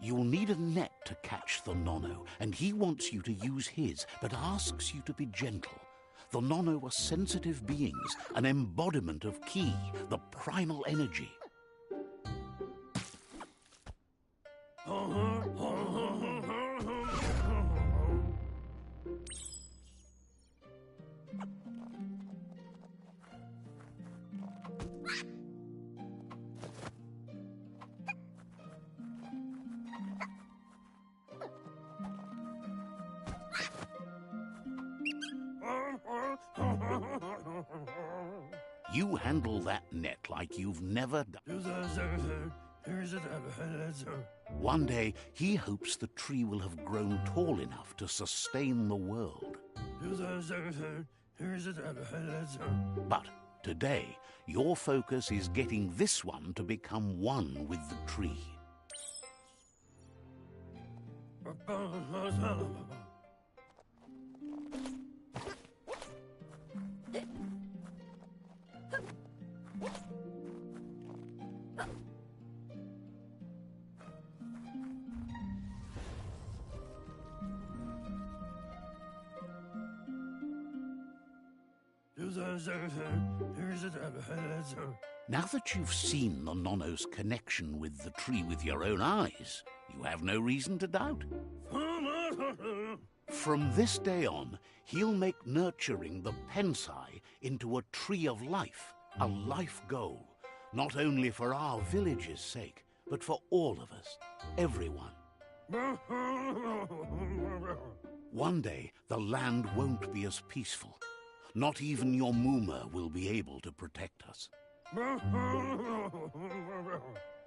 You'll need a net to catch the Nono, and he wants you to use his, but asks you to be gentle. The Nono are sensitive beings, an embodiment of Ki, the primal energy. You handle that net like you've never done. One day, he hopes the tree will have grown tall enough to sustain the world. But today, your focus is getting this one to become one with the tree. Now that you've seen the Nono's connection with the tree with your own eyes, you have no reason to doubt. From this day on, he'll make nurturing the Pensai into a tree of life, a life goal, not only for our village's sake, but for all of us, everyone. One day, the land won't be as peaceful. Not even your Muma will be able to protect us.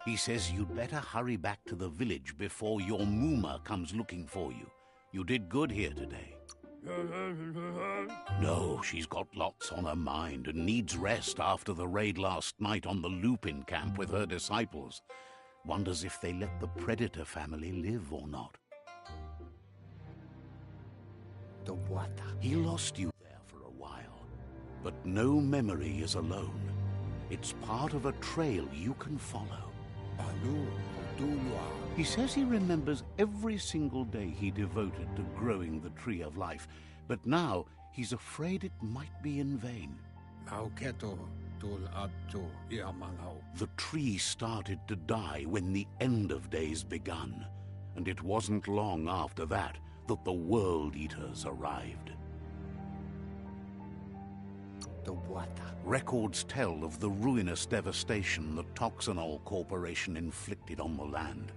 He says you'd better hurry back to the village before your Muma comes looking for you. You did good here today. No, she's got lots on her mind and needs rest after the raid last night on the Lupin camp with her disciples. Wonders if they let the Predator family live or not. He lost you there for a while, but no memory is alone. It's part of a trail you can follow. He says he remembers every single day he devoted to growing the Tree of Life, but now he's afraid it might be in vain. The tree started to die when the end of days begun, and it wasn't long after that that the World Eaters arrived. Records tell of the ruinous devastation the Toxanol Corporation inflicted on the land.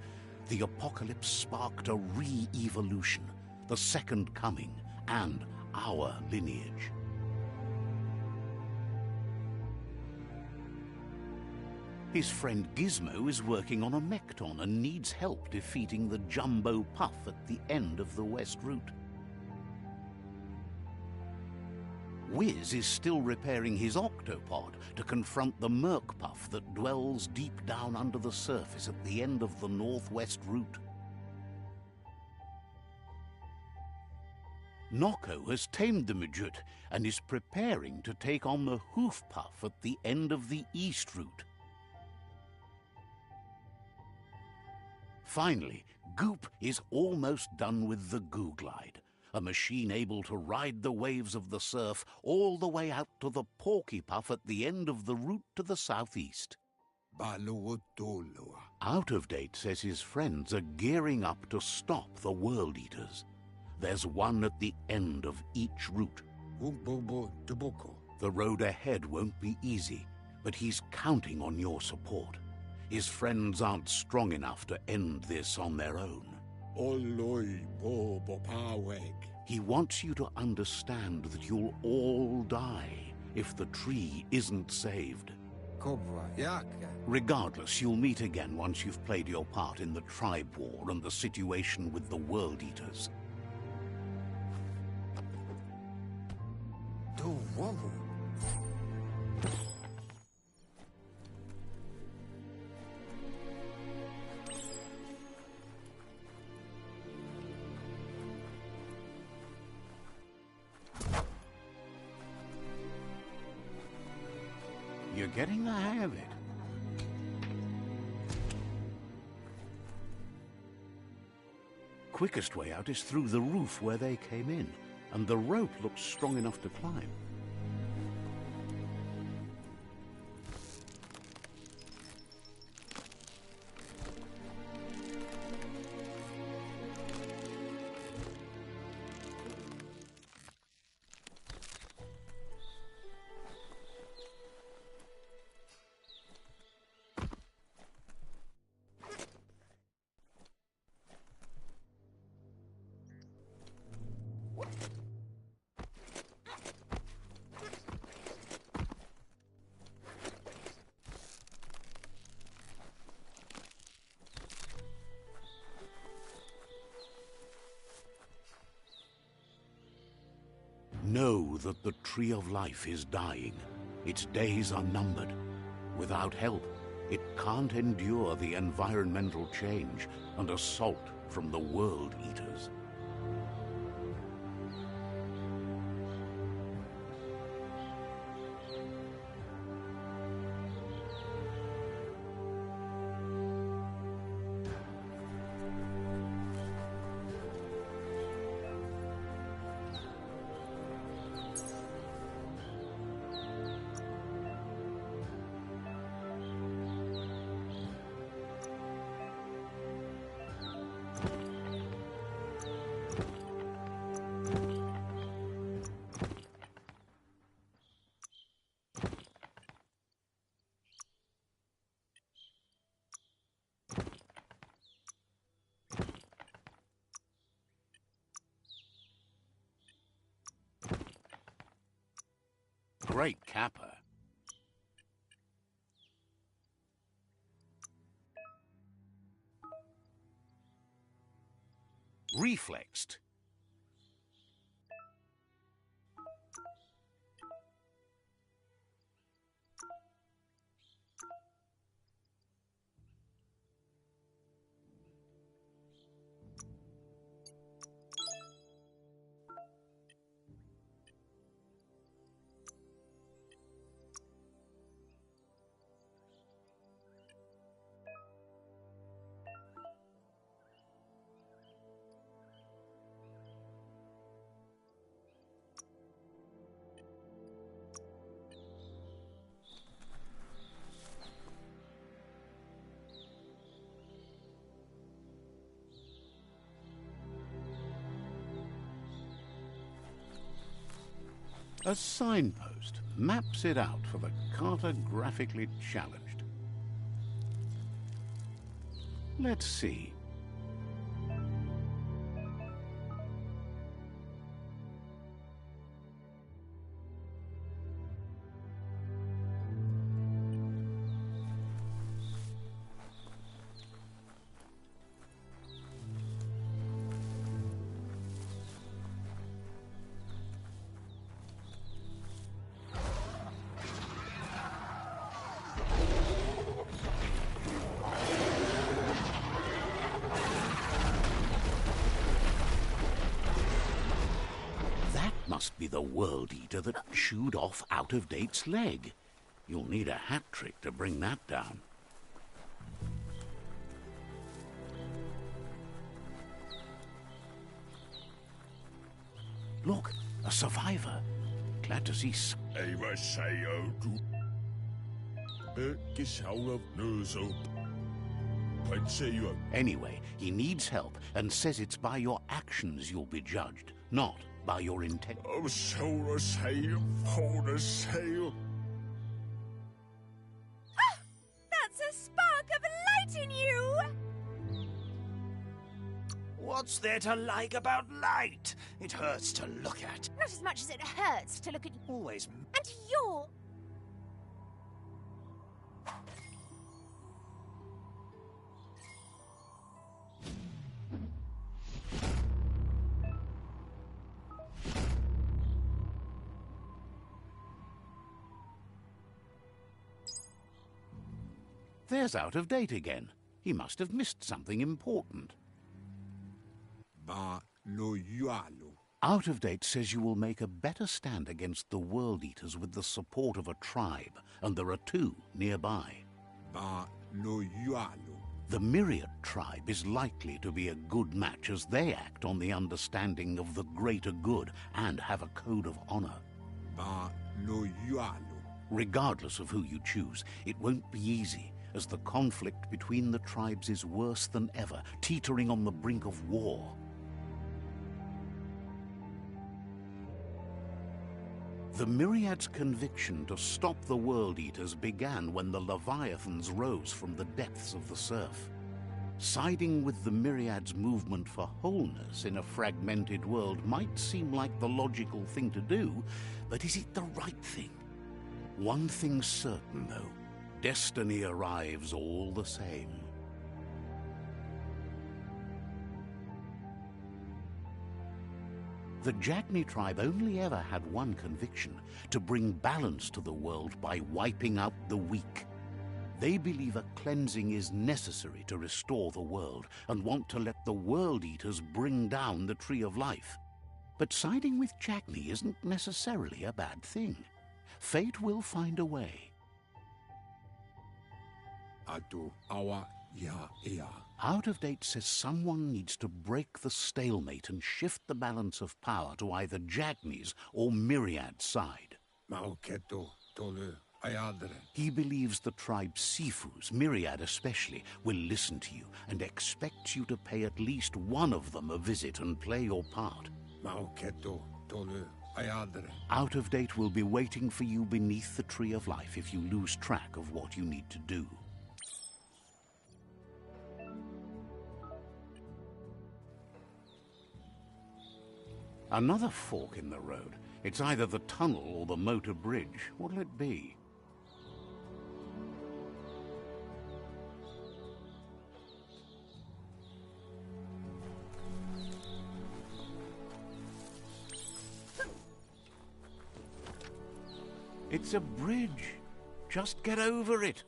The apocalypse sparked a re-evolution, the Second Coming, and our lineage. His friend Gizmo is working on a Mekton and needs help defeating the Jumbo Puff at the end of the West Route. Wiz is still repairing his octopod to confront the Merc Puff that dwells deep down under the surface at the end of the Northwest Route. Noko has tamed the Midget and is preparing to take on the Hoof Puff at the end of the East Route. Finally, Goop is almost done with the Googlide, a machine able to ride the waves of the surf all the way out to the Porky Puff at the end of the route to the southeast. Out of Date says his friends are gearing up to stop the World Eaters. There's one at the end of each route. The road ahead won't be easy, but he's counting on your support. His friends aren't strong enough to end this on their own. He wants you to understand that you'll all die if the tree isn't saved. Regardless, you'll meet again once you've played your part in the tribe war and the situation with the World Eaters. You're getting the hang of it. quickest way out is through the roof where they came in, and the rope looks strong enough to climb. Know that the Tree of Life is dying. Its days are numbered. Without help, it can't endure the environmental change and assault from the World Eaters. Great capper. Reflexed. A signpost maps it out for the cartographically challenged. Let's see. Must be the World Eater that chewed off Out-of-Date's leg. You'll need a hat trick to bring that down. Look, a survivor. Glad to see. Anyway, he needs help and says it's by your actions you'll be judged, not by your intent. That's a spark of light in you! What's there to like about light? It hurts to look at. Not as much as it hurts to look at you. Always. And you're... There's Out-of-Date again. He must have missed something important. Out-of-Date says you will make a better stand against the World Eaters with the support of a tribe, and there are two nearby. The Myriad tribe is likely to be a good match as they act on the understanding of the greater good and have a code of honor. Regardless of who you choose, it won't be easy, as the conflict between the tribes is worse than ever, teetering on the brink of war. The Myriad's conviction to stop the World Eaters began when the Leviathans rose from the depths of the surf. Siding with the Myriad's movement for wholeness in a fragmented world might seem like the logical thing to do, but is it the right thing? One thing's certain, though. Destiny arrives all the same. The Jagni tribe only ever had one conviction: to bring balance to the world by wiping out the weak. They believe a cleansing is necessary to restore the world and want to let the World Eaters bring down the Tree of Life. But siding with Jagni isn't necessarily a bad thing. Fate will find a way. Out of Date says someone needs to break the stalemate and shift the balance of power to either Jagni's or Myriad's side. He believes the tribe Sifus, Myriad especially, will listen to you and expects you to pay at least one of them a visit and play your part. Out of Date will be waiting for you beneath the Tree of Life if you lose track of what you need to do. Another fork in the road. It's either the tunnel or the motor bridge. What'll it be? It's a bridge. Just get over it.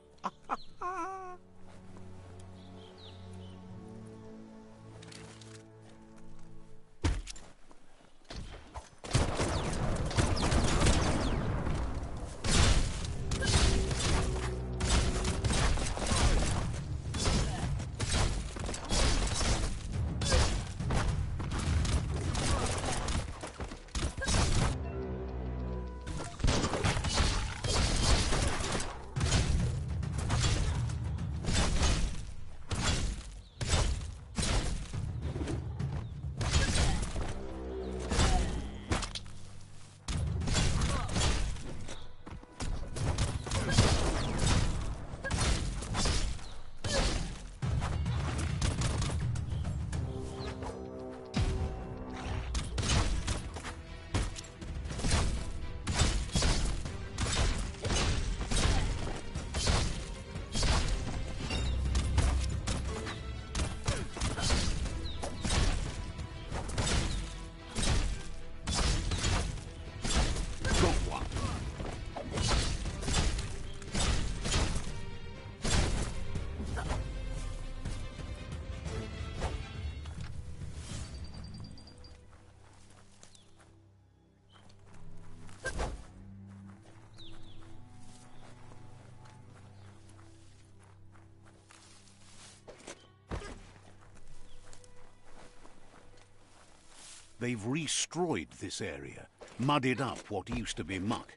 They've restroyed this area, muddied up what used to be muck,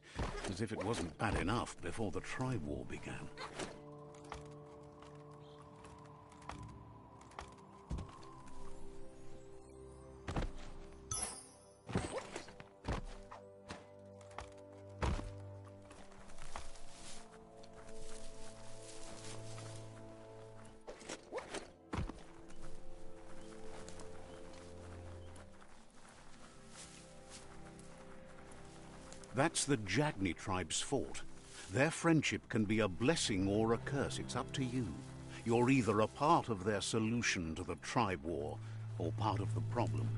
as if it wasn't bad enough before the tribe war began. That's the Jagni tribe's fort. Their friendship can be a blessing or a curse. It's up to you. You're either a part of their solution to the tribe war, or part of the problem.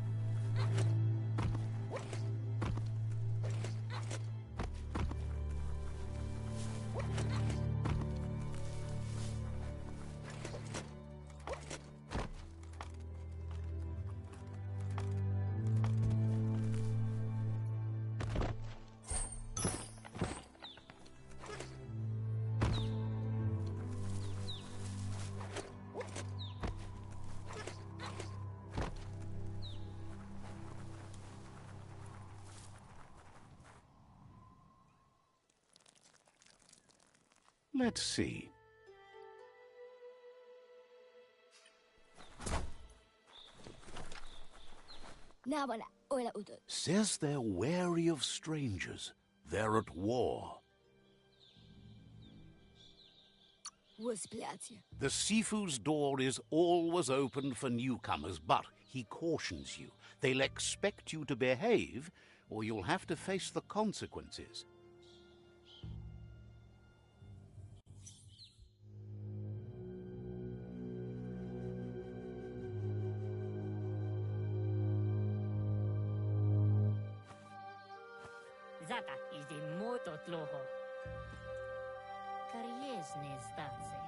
Let's see. Says they're wary of strangers. They're at war. The Sifu's door is always open for newcomers, but he cautions you. They'll expect you to behave, or you'll have to face the consequences. Zata is the moto tloho. Kariesne zdace.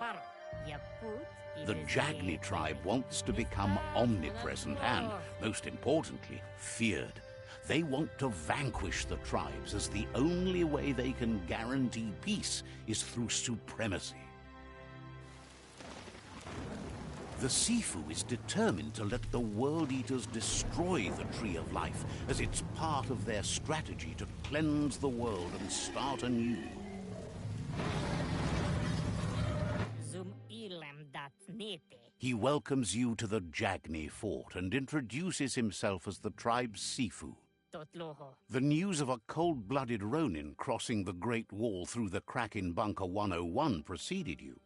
Paro, ya put. The Jagni tribe wants to become omnipresent and, most importantly, feared. They want to vanquish the tribes, as the only way they can guarantee peace is through supremacy. The Sifu is determined to let the World Eaters destroy the Tree of Life, as it's part of their strategy to cleanse the world and start anew. Zum ilam dat nete. He welcomes you to the Jagni fort and introduces himself as the tribe's Sifu. Totloho. The news of a cold-blooded Ronin crossing the Great Wall through the crack in Bunker 101 preceded you.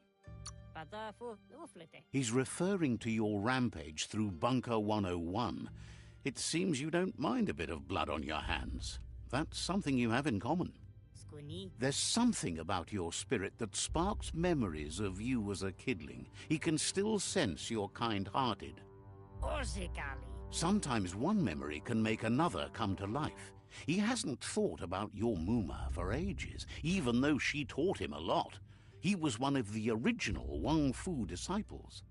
Padafu uflete. He's referring to your rampage through Bunker 101. It seems you don't mind a bit of blood on your hands. That's something you have in common. Skuni. There's something about your spirit that sparks memories of you as a kidling. He can still sense you're kind-hearted. Orzekali. Sometimes one memory can make another come to life. He hasn't thought about your Muma for ages, even though she taught him a lot. He was one of the original Wang Fu disciples.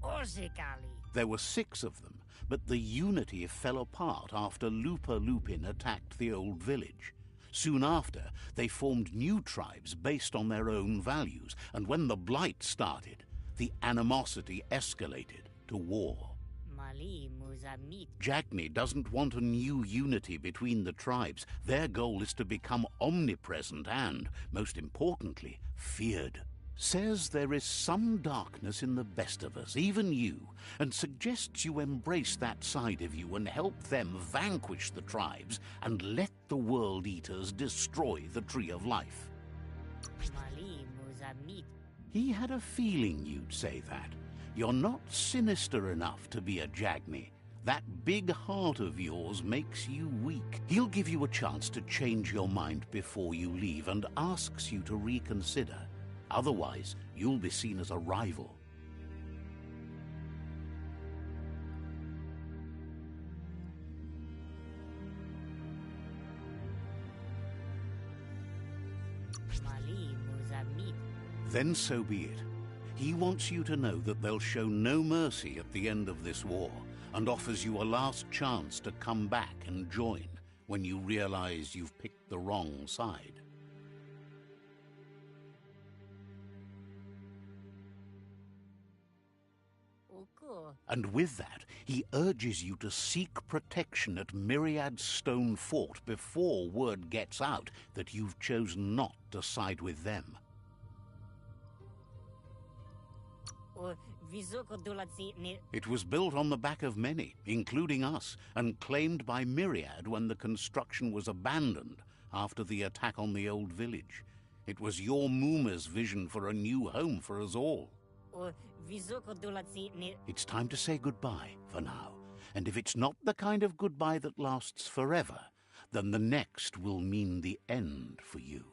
Orzekali. There were 6 of them, but the unity fell apart after Lupa Lupin attacked the old village. Soon after, they formed new tribes based on their own values, and when the Blight started, the animosity escalated to war. Mali muzamit. Jagni doesn't want a new unity between the tribes. Their goal is to become omnipresent and, most importantly, feared. Says there is some darkness in the best of us, even you, and suggests you embrace that side of you and help them vanquish the tribes and let the World Eaters destroy the Tree of Life. Mali muzamit. He had a feeling you'd say that. You're not sinister enough to be a Jagni. That big heart of yours makes you weak. He'll give you a chance to change your mind before you leave and asks you to reconsider. Otherwise, you'll be seen as a rival. Mali muzamit. Then so be it. He wants you to know that they'll show no mercy at the end of this war, and offers you a last chance to come back and join when you realize you've picked the wrong side. Uko. And with that, he urges you to seek protection at Myriad Stone Fort before word gets out that you've chosen not to side with them. O visoko dolatsi ne. It was built on the back of many, including us, and claimed by Myriad when the construction was abandoned after the attack on the old village. It was your Muma's vision for a new home for us all. O visoko dolatsi ne. It's time to say goodbye for now, and if it's not the kind of goodbye that lasts forever, then the next will mean the end for you.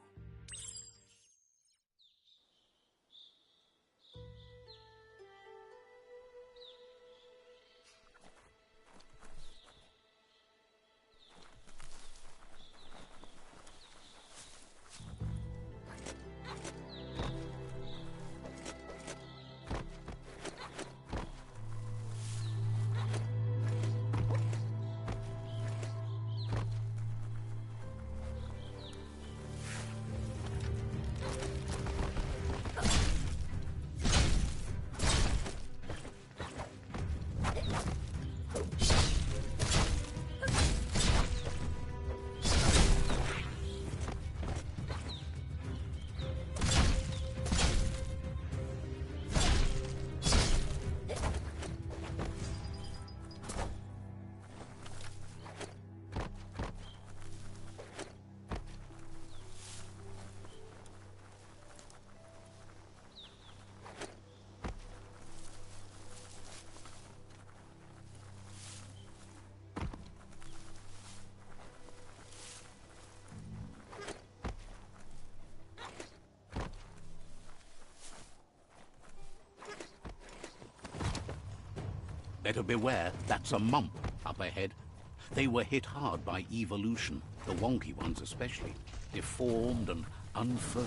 Better beware, that's a mump up ahead. They were hit hard by evolution, the wonky ones especially, deformed and unfurred.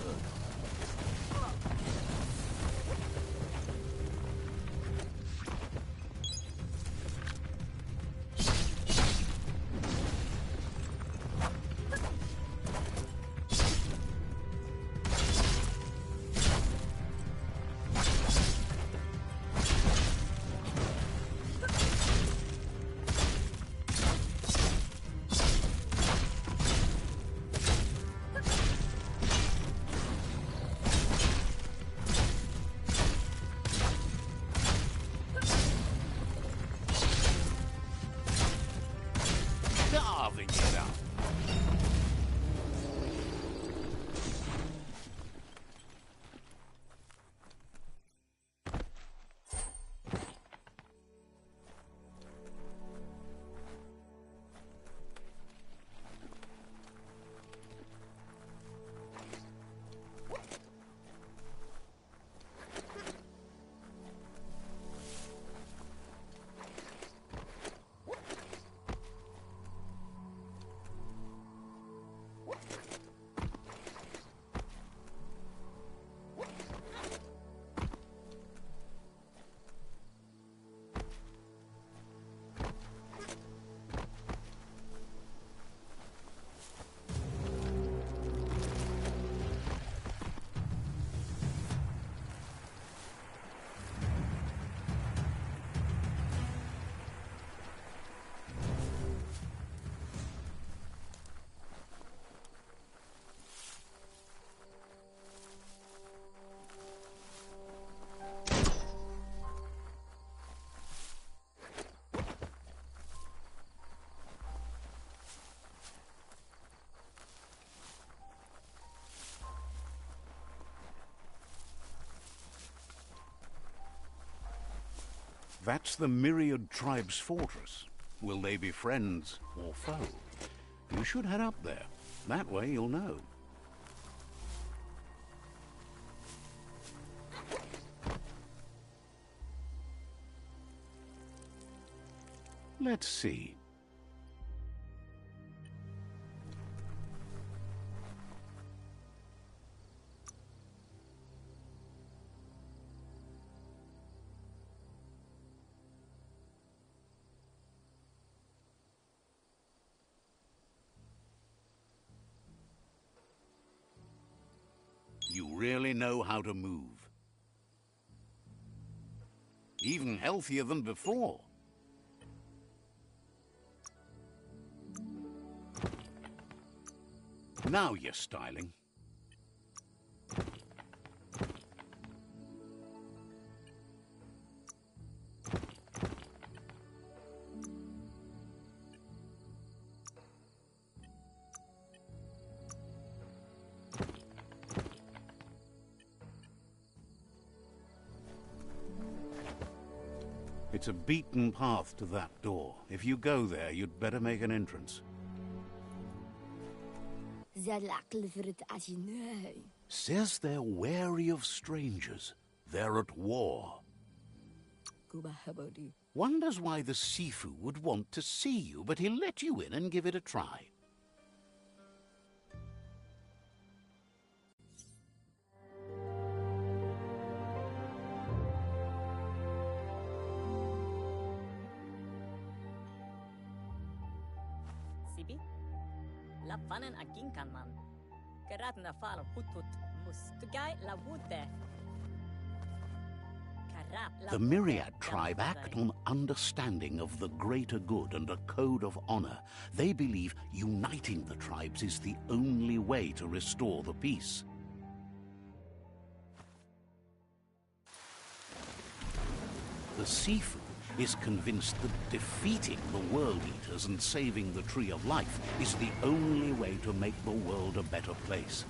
Starving it up. That's the Myriad Tribe's fortress. Will they be friends or foe? You should head up there. That way you'll know. Let's see. You really know how to move. Even healthier than before. Now you're styling. It's a beaten path to that door. If you go there, you'd better make an entrance. Says they're wary of strangers. They're at war. Wonders why the Sifu would want to see you, but he'll let you in and give it a try. Sibi? La fanen aginkan man. Gerat na fal hutut mus. Tugai la wute. The Myriad tribe act on understanding of the greater good and a code of honor. They believe uniting the tribes is the only way to restore the peace. The Sifu is convinced that defeating the World Eaters and saving the Tree of Life is the only way to make the world a better place.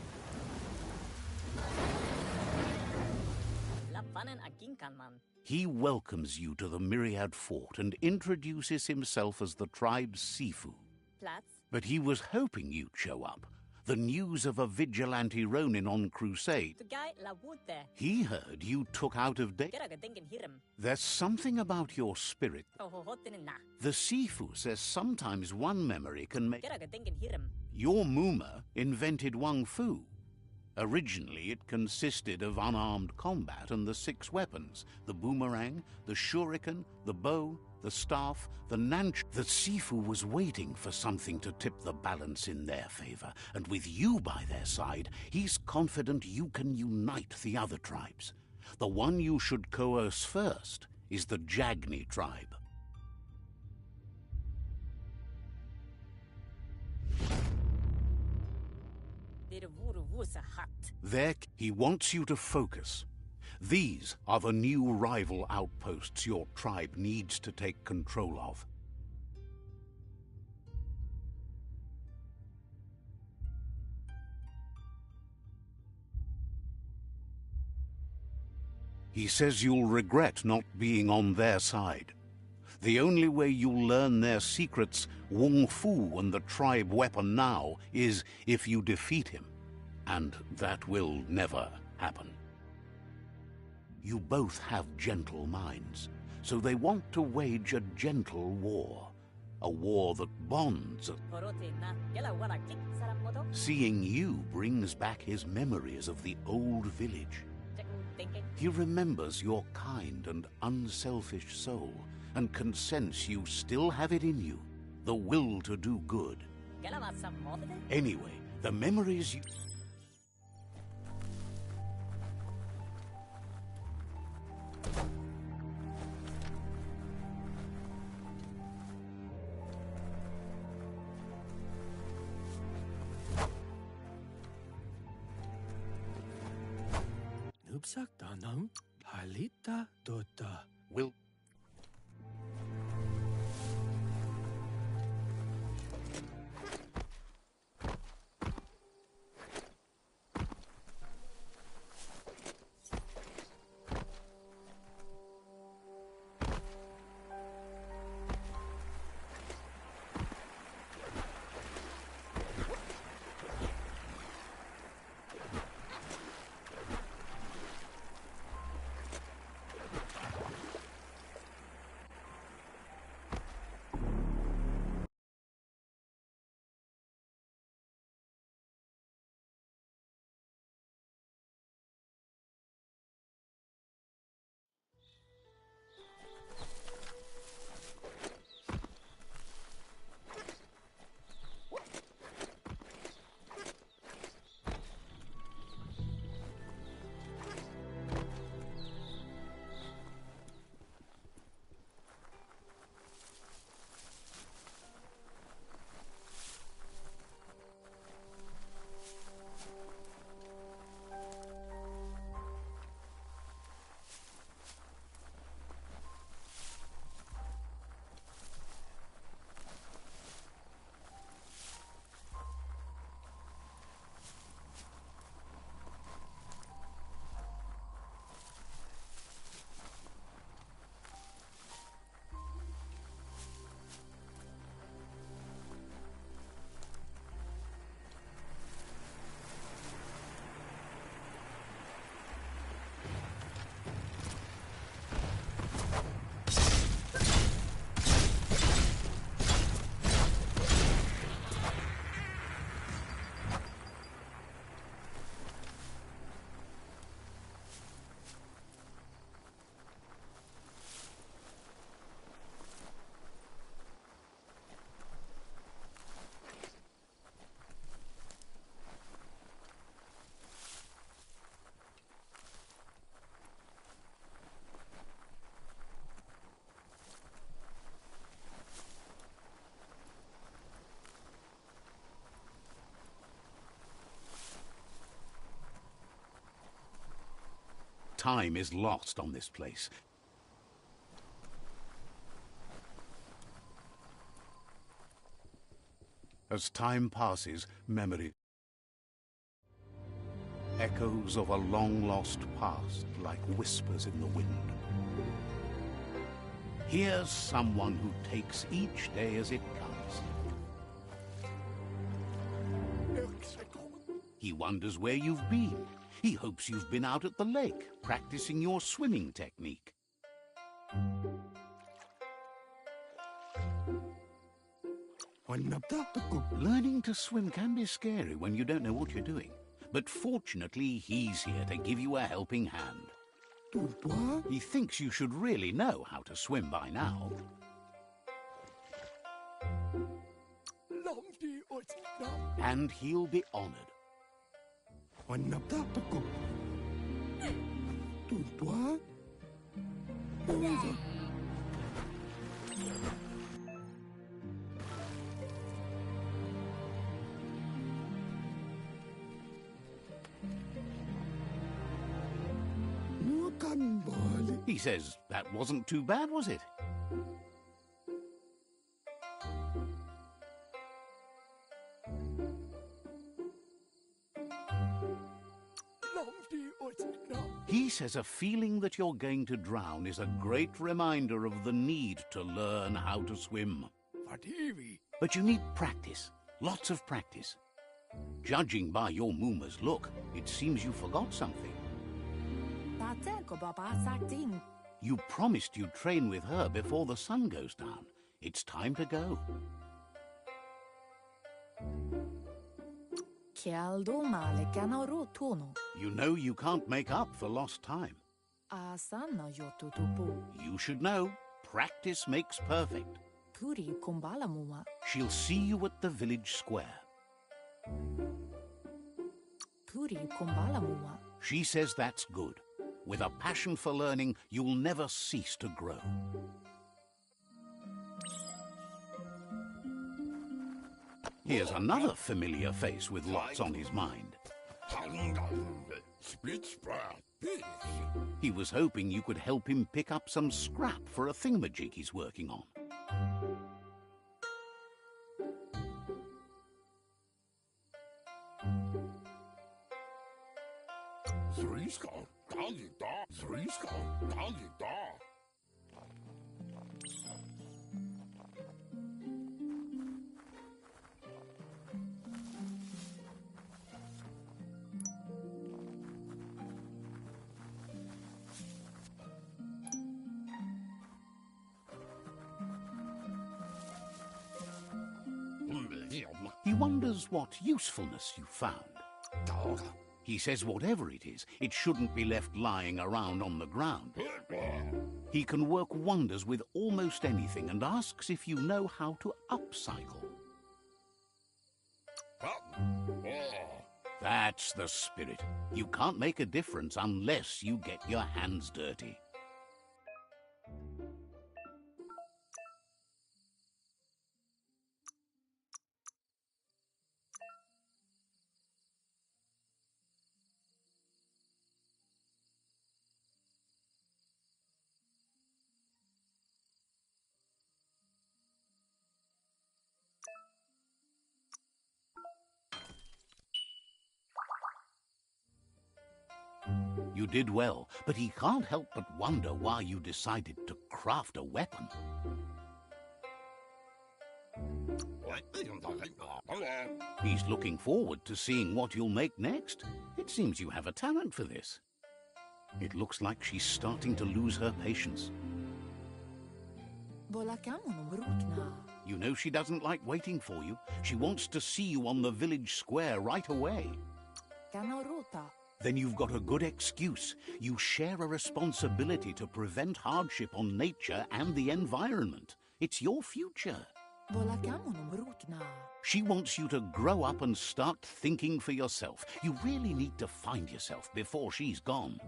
He welcomes you to the Myriad Fort and introduces himself as the tribe's Sifu. But he was hoping you'd show up. the news of a vigilante Ronin on crusade. The guy la wood there. He heard you took out of date. Get a dinkin' hit him. There's something about your spirit. Oh, hot in na. The Sifu says sometimes one memory can make... Get a dinkin' hit him. Your Muma invented Wung Fu. Originally, it consisted of unarmed combat and the 6 weapons: the boomerang, the shuriken, the bow, the staff, the nanch. The Sifu was waiting for something to tip the balance in their favor, and with you by their side, he's confident you can unite the other tribes. The one you should coerce first is the Jagni tribe. There, he wants you to focus. These are the new rival outposts your tribe needs to take control of. He says you'll regret not being on their side. The only way you'll learn their secrets, Wung Fu and the tribe weapon now, is if you defeat him. And that will never happen. You both have gentle minds, so they want to wage a gentle war. A war that bonds. Seeing you brings back his memories of the old village. He remembers your kind and unselfish soul, and can sense you still have it in you, the will to do good. Anyway, the memories you... Nubsak danam halita dota. will... Time is lost on this place. As time passes, memory... Echoes of a long-lost past like whispers in the wind. Here's someone who takes each day as it comes. He wonders where you've been. He hopes you've been out at the lake, practicing your swimming technique. Learning to swim can be scary when you don't know what you're doing. But fortunately, he's here to give you a helping hand. He thinks you should really know how to swim by now. And he'll be honored. He says that wasn't too bad, was it? He says a feeling that you're going to drown is a great reminder of the need to learn how to swim. But you need practice, lots of practice. Judging by your Mooma's look, it seems you forgot something. You promised you'd train with her before the sun goes down. It's time to go. You know you can't make up for lost time. You should know, practice makes perfect. She'll see you at the village square. She says that's good. With a passion for learning, you'll never cease to grow. Here's another familiar face with lots on his mind. He was hoping you could help him pick up some scrap for a thingamajig he's working on. He wonders what usefulness you found. He says whatever it is, it shouldn't be left lying around on the ground. He can work wonders with almost anything and asks if you know how to upcycle. That's the spirit. You can't make a difference unless you get your hands dirty. You did well, but he can't help but wonder why you decided to craft a weapon. He's looking forward to seeing what you'll make next. It seems you have a talent for this. It looks like she's starting to lose her patience. You know she doesn't like waiting for you. She wants to see you on the village square right away. Then you've got a good excuse. You share a responsibility to prevent hardship on nature and the environment. It's your future. She wants you to grow up and start thinking for yourself. You really need to find yourself before she's gone.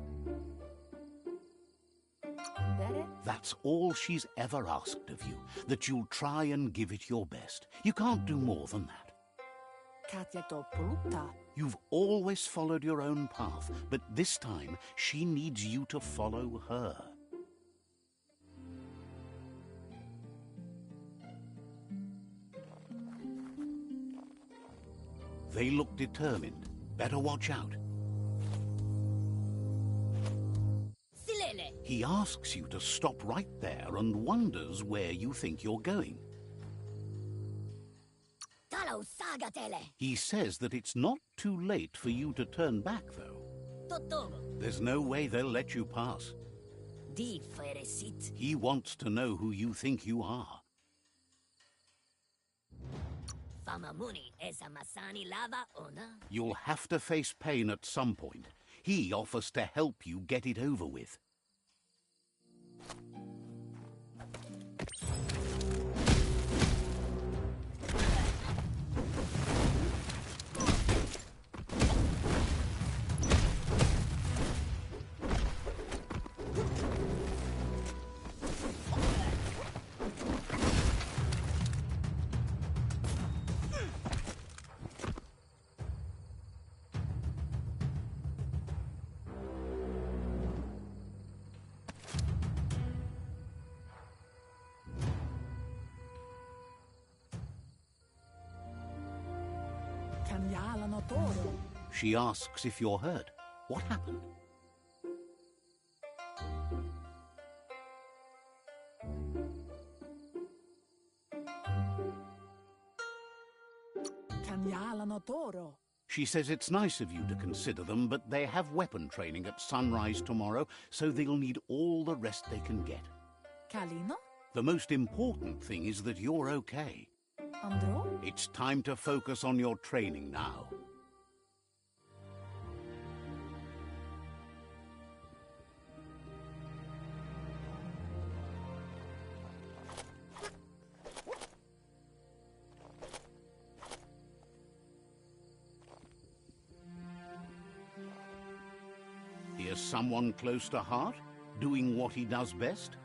That's all she's ever asked of you, that you'll try and give it your best. You can't do more than that. You've always followed your own path, but this time she needs you to follow her. They look determined. Better watch out. He asks you to stop right there and wonders where you think you're going. Tau sagatele. He says that it's not too late for you to turn back, though. Totogo. There's no way they'll let you pass. Di feresit. He wants to know who you think you are. Famamuni esa masani lava ona. You'll have to face pain at some point. He offers to help you get it over with. She asks if you're hurt. What happened? She says it's nice of you to consider them, but they have weapon training at sunrise tomorrow, so they'll need all the rest they can get. Kalino? The most important thing is that you're okay. Andro? It's time to focus on your training now. Here's someone close to heart, doing what he does best.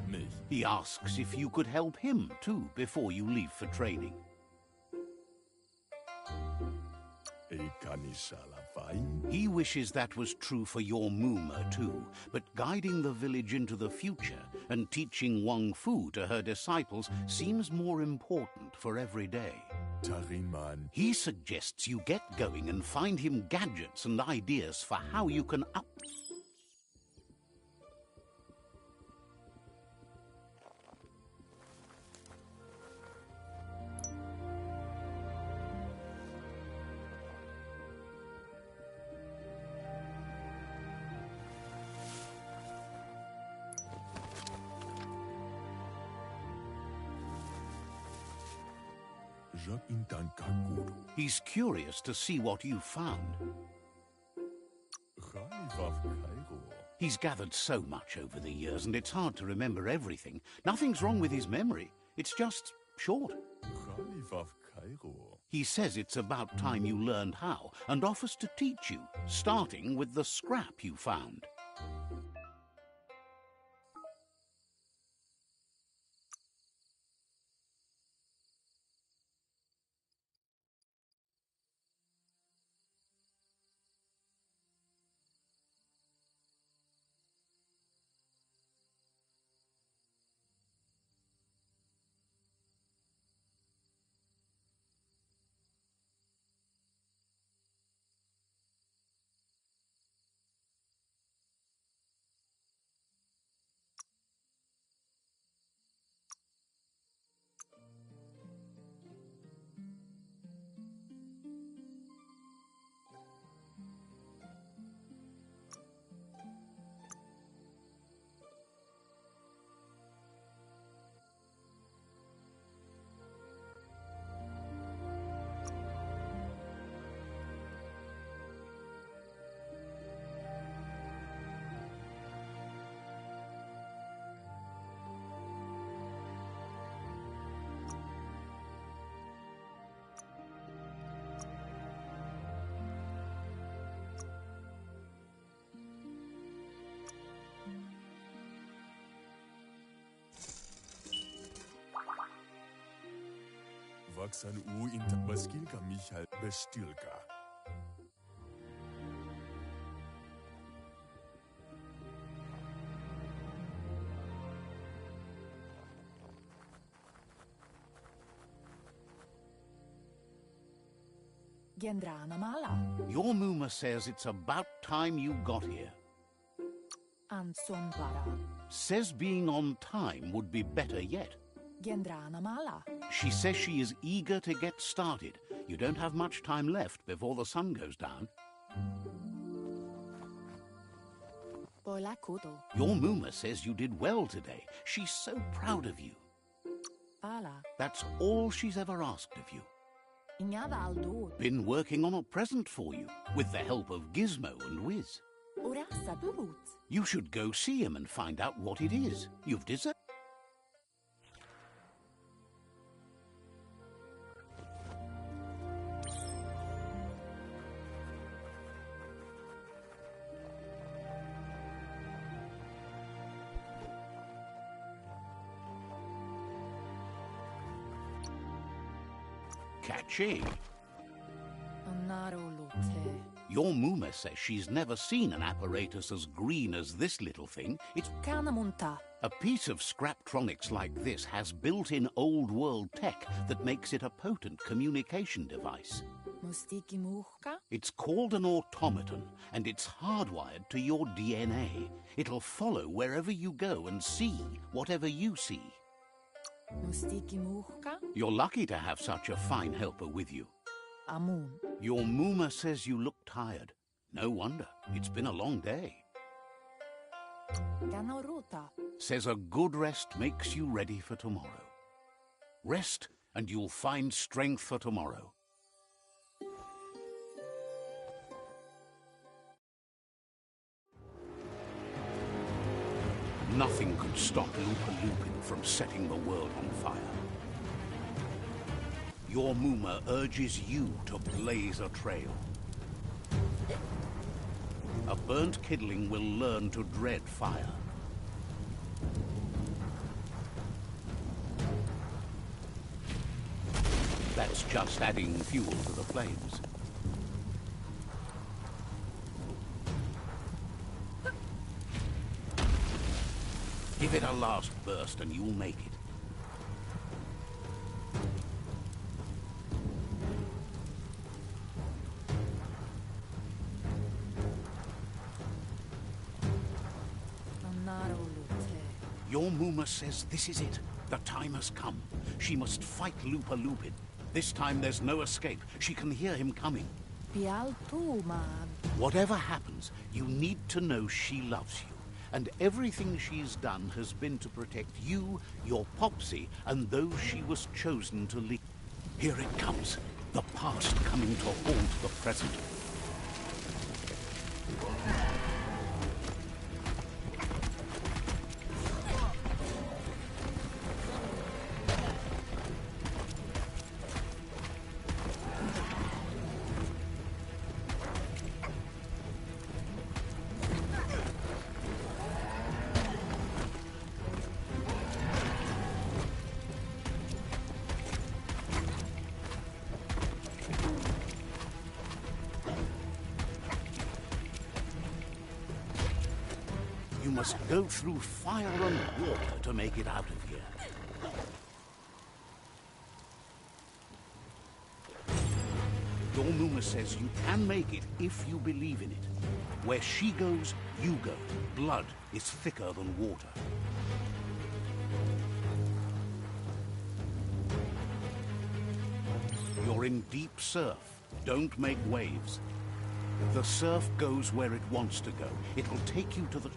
Me. He asks if you could help him, too, before you leave for training. He wishes that was true for your Muma, too, but guiding the village into the future and teaching Wang Fu to her disciples seems more important for every day. Tariman. He suggests you get going and find him gadgets and ideas for how you can up... He's curious to see what you found. He's gathered so much over the years, and it's hard to remember everything. Nothing's wrong with his memory. It's just short. He says it's about time you learned how, and offers to teach you, starting with the scrap you found. Vaksan u inta baskilka Michal bestilka. Gendrana mala. Your Muma says it's about time you got here. Anson para. Says being on time would be better yet. Gendrana Mala. She says she is eager to get started. You don't have much time left before the sun goes down. Pola Kuto. Your Muma says you did well today. She's so proud of you. Pala. That's all she's ever asked of you. Ignava Aldo. Been working on a present for you, with the help of Gizmo and Wiz. Urasa Durut. You should go see him and find out what it is. You've deserved. Catchy. Anaro Lute. Your Muma says she's never seen an apparatus as green as this little thing. It's Kanamunta. a piece of Scraptronics like this has built-in old-world tech that makes it a potent communication device. Mustiki Muhka. It's called an automaton, and it's hardwired to your DNA. It'll follow wherever you go and see whatever you see. Mustiki Muhka. You're lucky to have such a fine helper with you. Amun. Your Muma says you look tired. No wonder. It's been a long day. Ganoruta. Says a good rest makes you ready for tomorrow. Rest, and you'll find strength for tomorrow. Nothing could stop Lupa Lupin from setting the world on fire. Your Muma urges you to blaze a trail. A burnt kidling will learn to dread fire. That's just adding fuel to the flames. Give it a last burst and you'll make it. Anaro Lute. Your Muma says this is it. The time has come. She must fight Lupa Lupin. This time there's no escape. She can hear him coming. Pial tu mag. Whatever happens, you need to know she loves you. And everything she's done has been to protect you, your Popsy, and those she was chosen to lead. Here it comes. The past coming to haunt the present. You must go through fire and water to make it out of here. Your Muma says you can make it if you believe in it. Where she goes, you go. Blood is thicker than water. You're in deep surf. Don't make waves. The surf goes where it wants to go. It'll take you to the...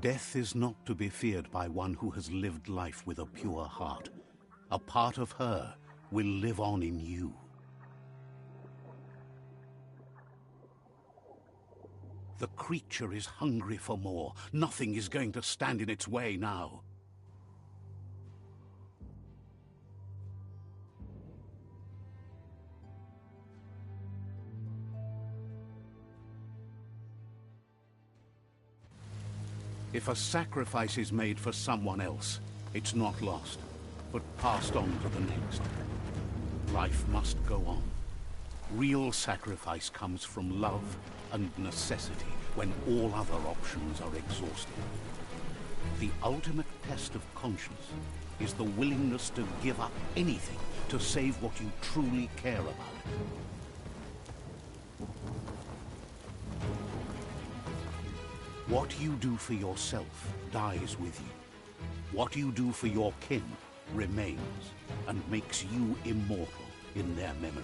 Death is not to be feared by one who has lived life with a pure heart. A part of her will live on in you. The creature is hungry for more. Nothing is going to stand in its way now. If a sacrifice is made for someone else, it's not lost, but passed on to the next. Life must go on. Real sacrifice comes from love and necessity when all other options are exhausted. The ultimate test of conscience is the willingness to give up anything to save what you truly care about. What you do for yourself dies with you. What you do for your kin remains and makes you immortal in their memory.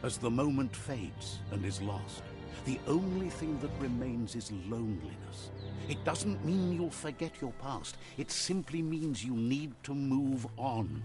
As the moment fades and is lost, the only thing that remains is loneliness. It doesn't mean you'll forget your past. It simply means you need to move on.